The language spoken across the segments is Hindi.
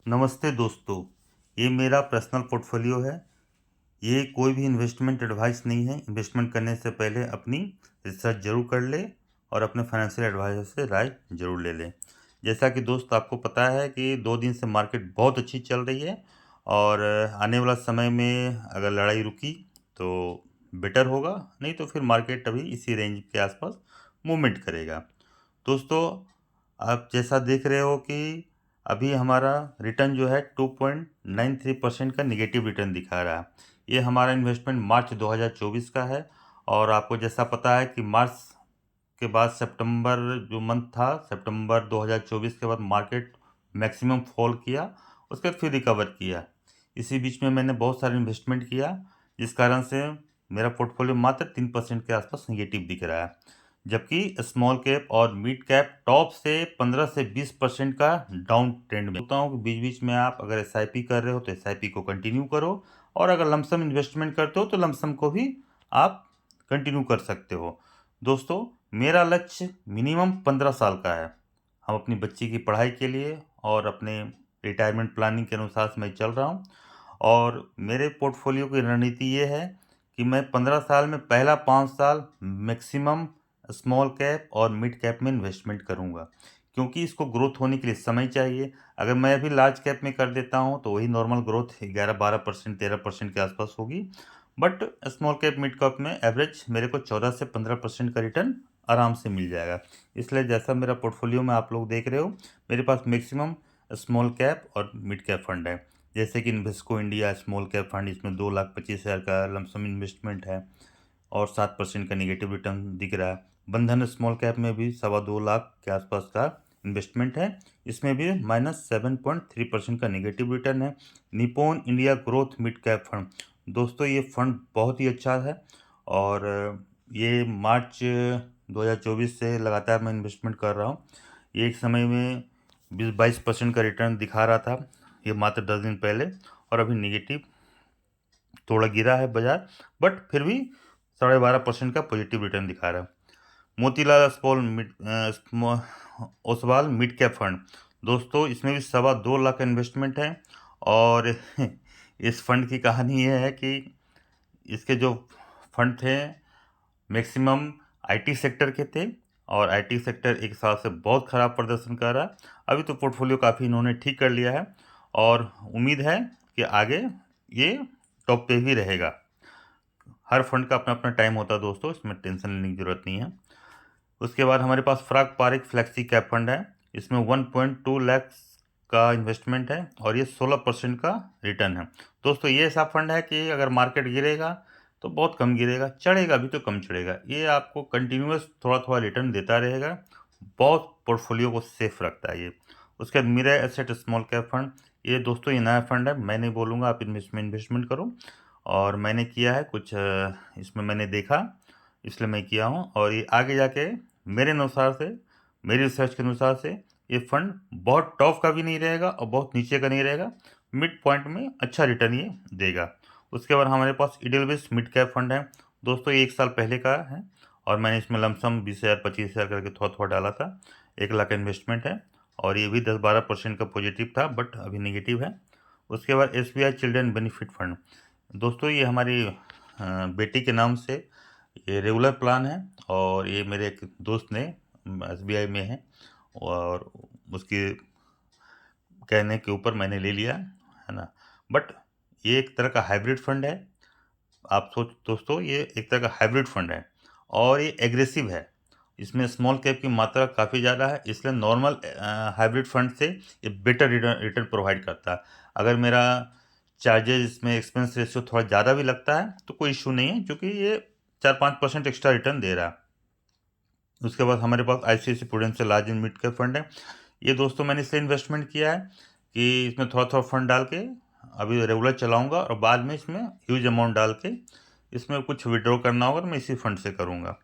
नमस्ते दोस्तों, ये मेरा पर्सनल पोर्टफोलियो है। ये कोई भी इन्वेस्टमेंट एडवाइस नहीं है। इन्वेस्टमेंट करने से पहले अपनी रिसर्च ज़रूर कर लें और अपने फाइनेंशियल एडवाइज़र से राय ज़रूर ले लें। जैसा कि दोस्त आपको पता है कि 2 दिन से मार्केट बहुत अच्छी चल रही है और आने वाला समय में अगर लड़ाई रुकी तो बेटर होगा, नहीं तो फिर मार्केट अभी इसी रेंज के आसपास मूवमेंट करेगा। दोस्तों, आप जैसा देख रहे हो कि अभी हमारा रिटर्न जो है 2.93% का नेगेटिव रिटर्न दिखा रहा है। ये हमारा इन्वेस्टमेंट मार्च 2024 का है और आपको जैसा पता है कि मार्च के बाद सितंबर जो मंथ था, सितंबर 2024 के बाद मार्केट मैक्सिमम फॉल किया, उसके बाद फिर रिकवर किया। इसी बीच में मैंने बहुत सारा इन्वेस्टमेंट किया, जिस कारण से मेरा पोर्टफोलियो मात्र 3% के आसपास नेगेटिव दिख रहा है। जबकि स्मॉल कैप और मिड कैप टॉप से 15 से 20% का डाउन ट्रेंड में होता हूँ कि बीच-बीच में आप अगर एसआईपी कर रहे हो तो एसआईपी को कंटिन्यू करो और अगर लमसम इन्वेस्टमेंट करते हो तो लमसम को भी आप कंटिन्यू कर सकते हो। दोस्तों, मेरा लक्ष्य मिनिमम 15 साल का है। हम अपनी बच्ची की पढ़ाई के लिए और अपने रिटायरमेंट प्लानिंग के अनुसार से मैं चल रहा हूँ और मेरे पोर्टफोलियो की रणनीति ये है कि मैं 15 साल में पहला 5 साल मैक्सिमम स्मॉल कैप और मिड कैप में इन्वेस्टमेंट करूँगा, क्योंकि इसको ग्रोथ होने के लिए समय चाहिए। अगर मैं अभी लार्ज कैप में कर देता हूँ, तो वही नॉर्मल ग्रोथ 11-12%, 13% के आसपास होगी। But small cap, mid cap में एवरेज मेरे को 14 से 15% का रिटर्न आराम से मिल जाएगा। इसलिए जैसा मेरा पोर्टफोलियो में आप लोग देख रहे हो, मेरे पास मैक्सिमम स्मॉल कैप और मिड कैप फंड है। जैसे कि Invesco India small cap fund, इसमें 2,25,000 का लमसम इन्वेस्टमेंट है और 7% का नेगेटिव रिटर्न दिख रहा है। बंधन स्मॉल कैप में भी 2.25 लाख के आसपास का इन्वेस्टमेंट है, इसमें भी -7.3% का नेगेटिव रिटर्न है। Nippon India growth mid cap fund, दोस्तों ये फंड बहुत ही अच्छा है और ये मार्च 2024 से लगातार मैं इन्वेस्टमेंट कर रहा हूँ। ये एक समय में 20-22% का रिटर्न दिखा रहा था, ये मात्र 10 दिन पहले, और अभी नेगेटिव थोड़ा गिरा है बाजार, बट फिर भी 12.5% का पॉजिटिव रिटर्न दिखा रहा है। Motilal Oswal mid cap fund, दोस्तों इसमें भी 2.25 लाख का इन्वेस्टमेंट है और इस फंड की कहानी ये है कि इसके जो फंड थे मैक्सिमम आईटी सेक्टर के थे और आईटी सेक्टर एक साल से बहुत ख़राब प्रदर्शन कर रहा है। अभी तो पोर्टफोलियो काफ़ी इन्होंने ठीक कर लिया है और उम्मीद है कि आगे ये टॉप पे ही रहेगा। हर फंड का अपना-अपना टाइम होता है दोस्तों, इसमें टेंशन लेने की ज़रूरत नहीं है। उसके बाद हमारे पास फ्राग पारिक फ्लेक्सी कैप फंड है। इसमें 1.2 लाख का इन्वेस्टमेंट है और ये 16% का रिटर्न है। दोस्तों ये ऐसा फंड है कि अगर मार्केट गिरेगा तो बहुत कम गिरेगा, चढ़ेगा भी तो कम चढ़ेगा। ये आपको कंटिन्यूअस थोड़ा-थोड़ा रिटर्न देता रहेगा। बहुत पोर्टफोलियो को सेफ रखता है ये। उसके बाद mirror asset small cap fund, ये दोस्तों ये नया फंड है। मैं नहीं बोलूँगा आप इनमें इन्वेस्टमेंट करो और मैंने किया है कुछ इसमें मैंने देखा, इसलिए मैं किया हूँ और ये आगे जाके मेरे अनुसार से, मेरी रिसर्च के अनुसार से ये फंड बहुत टॉप का भी नहीं रहेगा और बहुत नीचे का नहीं रहेगा, मिड पॉइंट में अच्छा रिटर्न ये देगा। उसके बाद हमारे पास इडेलविस मिड कैप फंड है। दोस्तों ये 1 साल पहले का है और मैंने इसमें लमसम 20,000 25,000 करके थोड़ा-थोड़ा डाला था। 1 लाख का इन्वेस्टमेंट है और ये भी 10-12% का पॉजिटिव था, बट अभी नेगेटिव है। उसके बाद एसबीआई चिल्ड्रन बेनिफिट फंड, दोस्तों ये हमारी बेटी के नाम से ये रेगुलर प्लान है और ये मेरे एक दोस्त ने एसबीआई में है और उसके कहने के ऊपर मैंने ले लिया, है ना? बट ये एक तरह का हाइब्रिड फंड है। आप सोच दोस्तों ये एक तरह का हाइब्रिड फंड है और ये एग्रेसिव है। इसमें स्मॉल कैप की मात्रा काफ़ी ज़्यादा है, इसलिए नॉर्मल हाइब्रिड फंड से ये बेटर रिटर्न रिटर्न प्रोवाइड करता है। अगर मेरा चार्जेज़ इसमें एक्सपेंस रेशियो थोड़ा ज़्यादा भी लगता है, तो कोई इश्यू नहीं है क्योंकि ये 4-5% एक्स्ट्रा रिटर्न दे रहा है। उसके बाद हमारे पास ICICI Prudential large and mid cap fund है। ये दोस्तों मैंने इसलिए इन्वेस्टमेंट किया है कि इसमें थोड़ा-थोड़ा फंड डाल के अभी रेगुलर चलाऊँगा और बाद में इसमें ह्यूज अमाउंट डाल के इसमें कुछ विथड्रॉ करना होगा तो मैं इसी फंड से करूँगा।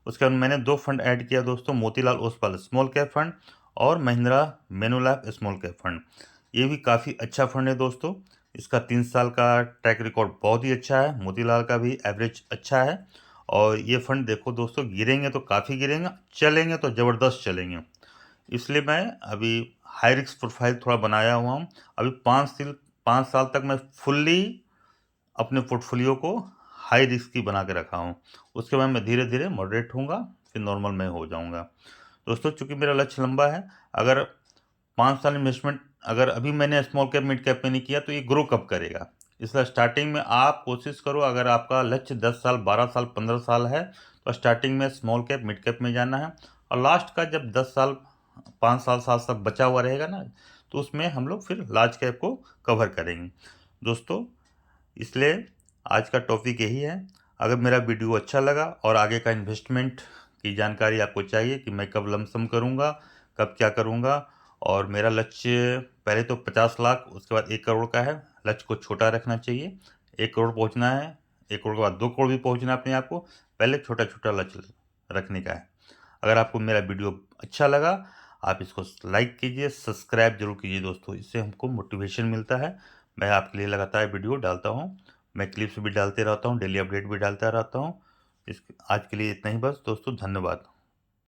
उसके बाद मैंने 2 फंड ऐड किया दोस्तों, Motilal Oswal small cap fund और महिंद्रा मैनुलाइफ स्मॉल कैप फंड। ये भी काफ़ी अच्छा फंड है दोस्तों। इसका 3 साल का ट्रैक रिकॉर्ड बहुत ही अच्छा है। मोतीलाल का भी एवरेज अच्छा है और ये फंड देखो दोस्तों गिरेंगे तो काफ़ी गिरेंगे, चलेंगे तो ज़बरदस्त चलेंगे। इसलिए मैं अभी हाई रिस्क प्रोफाइल थोड़ा बनाया हुआ हूँ। अभी 5 साल तक मैं फुल्ली अपने पोर्टफोलियो को हाई रिस्क की बना के रखा हूँ। उसके बाद मैं धीरे-धीरे मॉडरेट होऊँगा, फिर नॉर्मल में हो जाऊँगा। दोस्तों, चूँकि मेरा लक्ष्य लंबा है, अगर 5 साल इन्वेस्टमेंट अगर अभी मैंने स्मॉल कैप, मिड कैप में नहीं किया तो ये ग्रो कब करेगा? इसलिए स्टार्टिंग में आप कोशिश करो, अगर आपका लक्ष्य 10 साल, 12 साल, 15 साल है, तो स्टार्टिंग में स्मॉल कैप, मिड कैप में जाना है और लास्ट का जब 10 साल, 5 साल, 7 साल बचा हुआ रहेगा ना, तो उसमें हम लोग फिर लार्ज कैप को कवर करेंगे। दोस्तों, इसलिए आज का टॉपिक यही है। अगर मेरा वीडियो अच्छा लगा और आगे का इन्वेस्टमेंट की जानकारी आपको चाहिए कि मैं कब लमसम करूँगा, कब क्या करूँगा, और मेरा लक्ष्य पहले तो 50 लाख, उसके बाद 1 करोड़ का है। लक्ष्य को छोटा रखना चाहिए। 1 करोड़ पहुँचना है, 1 करोड़ के बाद 2 करोड़ भी पहुँचना है अपने आप को। पहले छोटा-छोटा लक्ष्य रखने का है। अगर आपको मेरा वीडियो अच्छा लगा, आप इसको लाइक कीजिए, सब्सक्राइब ज़रूर कीजिए दोस्तों। इससे हमको मोटिवेशन मिलता है। मैं आपके लिए लगातार वीडियो डालता हूँ। मैं क्लिप्स भी डालते रहता हूँ, डेली अपडेट भी डालता रहता हूँ। आज के लिए इतना ही बस दोस्तों, धन्यवाद।